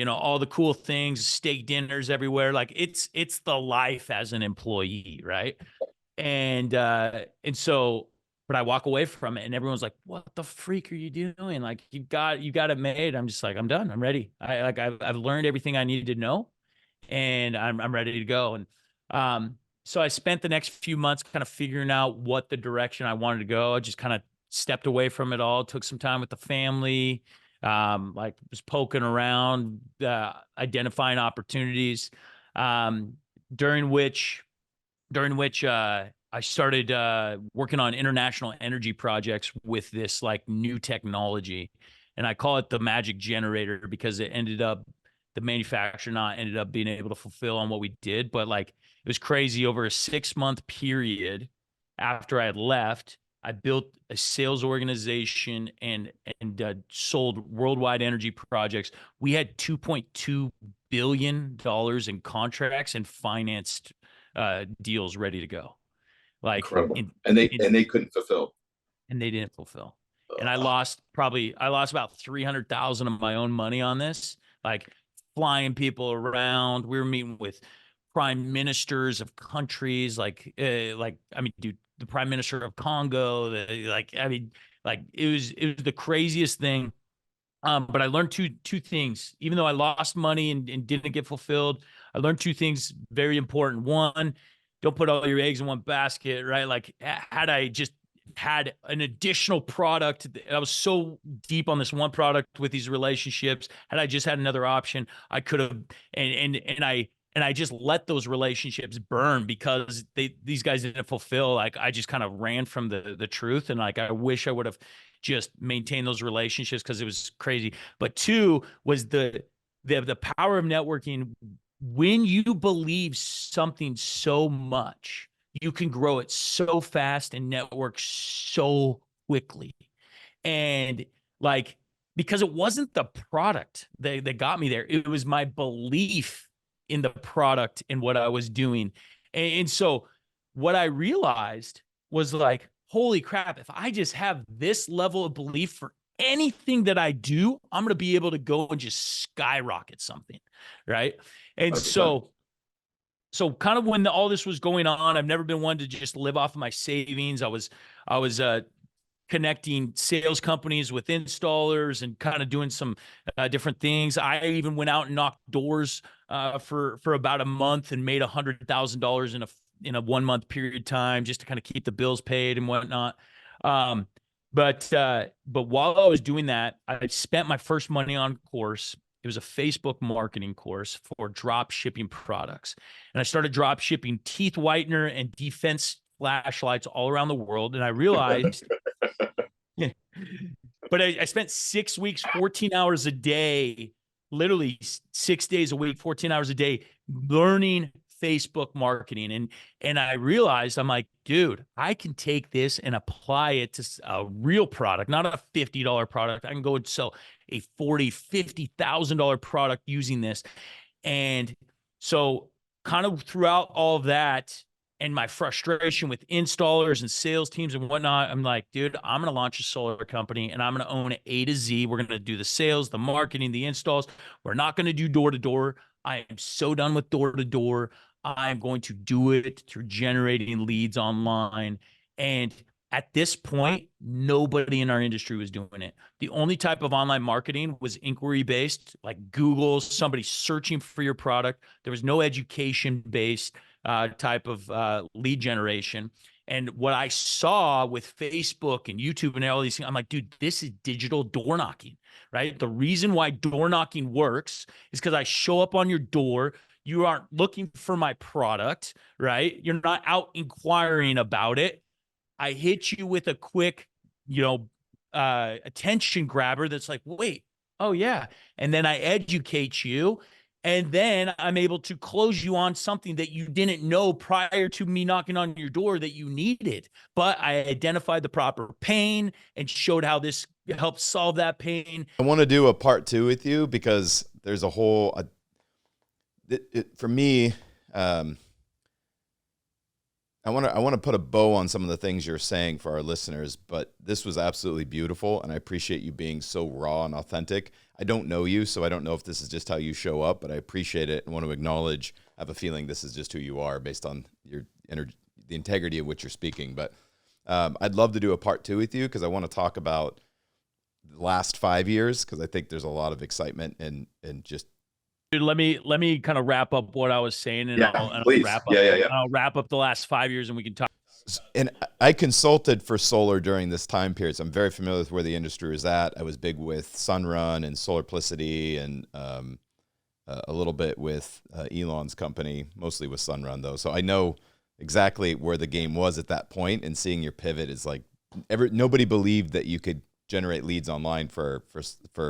all the cool things, steak dinners everywhere. Like it's the life as an employee, right? And so, but I walk away from it and everyone's like, what the freak are you doing? Like you got it made. I'm just like, I'm done. I'm ready. I've learned everything I needed to know, and I'm ready to go. And so I spent the next few months kind of figuring out what the direction I wanted to go. I just kind of stepped away from it all, took some time with the family, like was poking around, identifying opportunities, um, during which I started working on international energy projects with this like new technology, and I call it the magic generator because the manufacturer not ended up being able to fulfill on what we did, but like it was crazy. Over a 6-month period after I had left, I built a sales organization and sold worldwide energy projects. We had $2.2 billion in contracts and financed deals ready to go. Like Incredible. And they couldn't fulfill. and they didn't fulfill. And I Ugh. lost about 300,000 of my own money on this, like flying people around. We were meeting with prime ministers of countries like I mean, dude, the prime minister of Congo, like it was the craziest thing. But I learned two things. Even though I lost money and didn't get fulfilled, I learned 2 things very important. One, don't put all your eggs in one basket, right? Like had I just had an additional product, I was so deep on this one product with these relationships. Had I just had another option, I could have, and I just let those relationships burn because these guys didn't fulfill. Like I just kind of ran from the truth. And like, I wish I would have just maintained those relationships because it was crazy. But two was the power of networking. When you believe something so much, you can grow it so fast and network so quickly. And like, because it wasn't the product that got me there, it was my belief in the product and what I was doing. And so what I realized was like, holy crap, if I just have this level of belief for anything that I do, I'm going to be able to go and just skyrocket something. Right. And That's so kind of when all this was going on, I've never been one to just live off of my savings. I was connecting sales companies with installers and kind of doing some different things. I even went out and knocked doors for about a month and made $100,000 in a 1 month period of time just to kind of keep the bills paid and whatnot. But while I was doing that, I spent my first money on a course. It was a Facebook marketing course for drop shipping products. And I started drop shipping teeth whitener and defense flashlights all around the world. And I realized, but I spent 6 weeks, 14 hours a day, literally 6 days a week, 14 hours a day, learning Facebook marketing. And I realized, I'm like, dude, I can take this and apply it to a real product, not a $50 product. I can go and sell a $40,000, $50,000 product using this. And so kind of throughout all of that and my frustration with installers and sales teams and whatnot, I'm like, dude, I'm going to launch a solar company and I'm going to own it A to Z. We're going to do the sales, the marketing, the installs. We're not going to do door to door. I am so done with door to door. I'm going to do it through generating leads online. And at this point, nobody in our industry was doing it. The only type of online marketing was inquiry based, like Google, somebody searching for your product. There was no education based type of lead generation. And what I saw with Facebook and YouTube and all these things, I'm like, dude, this is digital door knocking, right? The reason why door knocking works is because I show up on your door. You aren't looking for my product, right? You're not out inquiring about it. I hit you with a quick, attention grabber that's like, wait, oh yeah. And then I educate you. And then I'm able to close you on something that you didn't know prior to me knocking on your door that you needed. But I identified the proper pain and showed how this helps solve that pain. I want to do a part 2 with you because there's a whole, for me, I want to put a bow on some of the things you're saying for our listeners, but this was absolutely beautiful, and I appreciate you being so raw and authentic. I don't know you, so I don't know if this is just how you show up, but I appreciate it and want to acknowledge. I have a feeling this is just who you are based on your the integrity of what you're speaking. But I'd love to do a part 2 with you because I want to talk about the last 5 years because I think there's a lot of excitement and just. Dude, let me kind of wrap up what I was saying, and I'll wrap up. I'll wrap up the last 5 years, and we can talk. And I consulted for solar during this time period, so I'm very familiar with where the industry is at. I was big with Sunrun and Solarplicity, and a little bit with Elon's company, mostly with Sunrun though. So I know exactly where the game was at that point. And seeing your pivot is like nobody believed that you could generate leads online for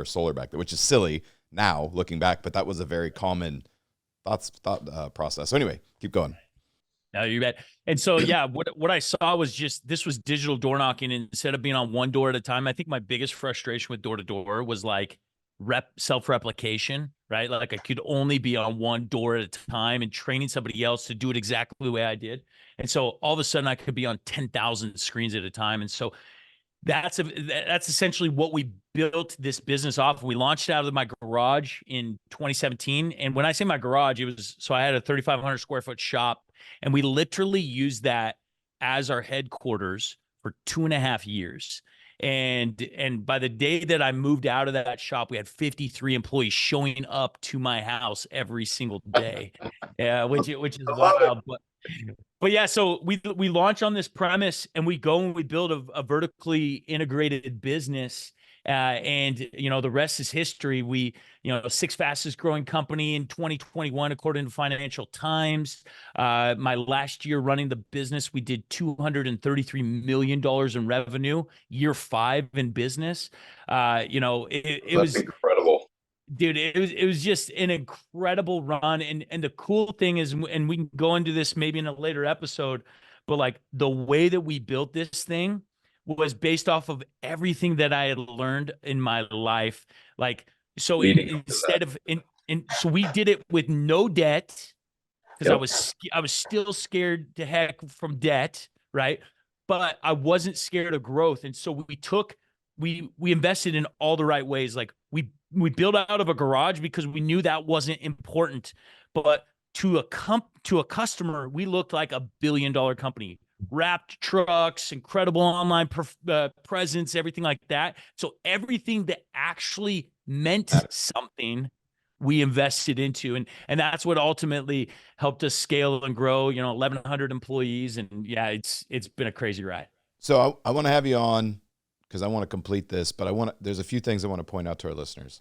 solar back there, which is silly now looking back, but that was a very common thought process. So anyway, keep going. No, you bet. And so, yeah, what I saw was just, this was digital door knocking instead of being on one door at a time. I think my biggest frustration with door to door was like self-replication, right? Like I could only be on one door at a time and training somebody else to do it exactly the way I did. And so all of a sudden I could be on 10,000 screens at a time. And so that's essentially what we built this business off. We launched out of my garage in 2017. And when I say my garage, it was, so I had a 3,500 square foot shop, and we literally used that as our headquarters for 2.5 years. And by the day that I moved out of that shop, we had 53 employees showing up to my house every single day. Yeah, which is I love it. wild. But yeah, so we launch on this premise, and we go and we build a vertically integrated business. And the rest is history. We, sixth fastest growing company in 2021 according to Financial Times. My last year running the business, we did $233 million in revenue. Year 5 in business. It That's was, incredible. dude, it was just an incredible run. And the cool thing is, and we can go into this maybe in a later episode, but like the way that we built this thing was based off of everything that I had learned in my life. Like, so Leading up to that. instead of so we did it with no debt, because Yep. I was still scared to heck from debt, right? But I wasn't scared of growth, and so we invested in all the right ways. Like we built out of a garage because we knew that wasn't important, but to a customer, we looked like a billion-dollar company. Wrapped trucks, incredible online presence, everything like that. So everything that actually meant something, we invested into, and that's what ultimately helped us scale and grow. 1,100 employees, and yeah, it's been a crazy ride. So I want to have you on because I want to complete this, but there's a few things I want to point out to our listeners.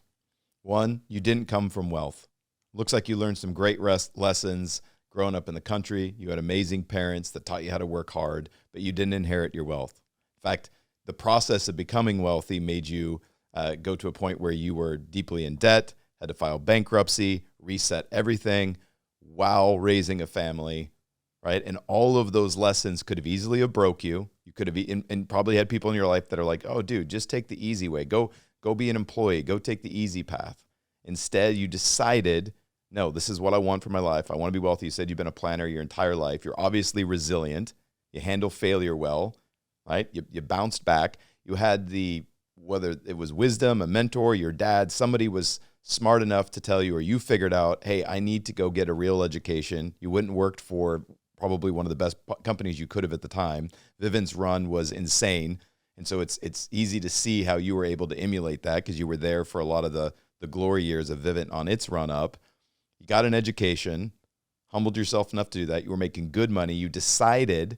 One, you didn't come from wealth. Looks like you learned some great lessons growing up in the country. You had amazing parents that taught you how to work hard, but you didn't inherit your wealth. In fact, the process of becoming wealthy made you go to a point where you were deeply in debt, had to file bankruptcy, reset everything while raising a family, right? And all of those lessons could have easily have broke you. You could have and probably had people in your life that are like, oh, dude, just take the easy way. Go be an employee. Go take the easy path. Instead, you decided, no, this is what I want for my life. I want to be wealthy. You said you've been a planner your entire life. You're obviously resilient. You handle failure well, right? You bounced back. You had whether it was wisdom, a mentor, your dad, somebody was smart enough to tell you, or you figured out, hey, I need to go get a real education. You went and worked for probably one of the best companies you could have at the time. Vivint's run was insane. And so it's easy to see how you were able to emulate that because you were there for a lot of the glory years of Vivint on its run up. You got an education, humbled yourself enough to do that. You were making good money. You decided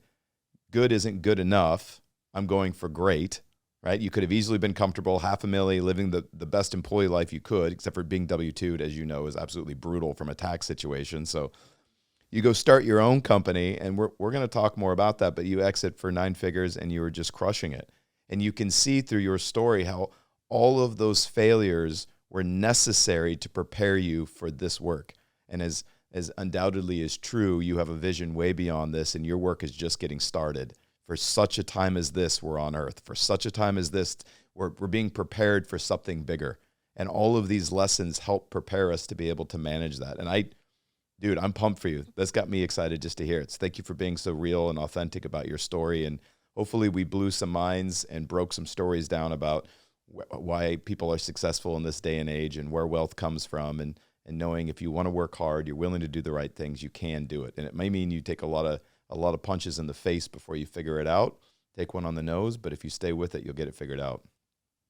good isn't good enough. I'm going for great, right? You could have easily been comfortable, $500,000, living the best employee life you could, except for being W-2'd, as you know, is absolutely brutal from a tax situation. So you go start your own company, and we're going to talk more about that, but you exit for 9 figures and you were just crushing it. And you can see through your story how all of those failures were necessary to prepare you for this work. And as undoubtedly is true, you have a vision way beyond this, and your work is just getting started. For such a time as this, we're on earth. For such a time as this, we're being prepared for something bigger. And all of these lessons help prepare us to be able to manage that. And dude, I'm pumped for you. That's got me excited just to hear it. So thank you for being so real and authentic about your story. And hopefully we blew some minds and broke some stories down about why people are successful in this day and age and where wealth comes from. And knowing if you want to work hard, you're willing to do the right things, you can do it. And it may mean you take a lot of punches in the face before you figure it out. Take one on the nose, but if you stay with it, you'll get it figured out.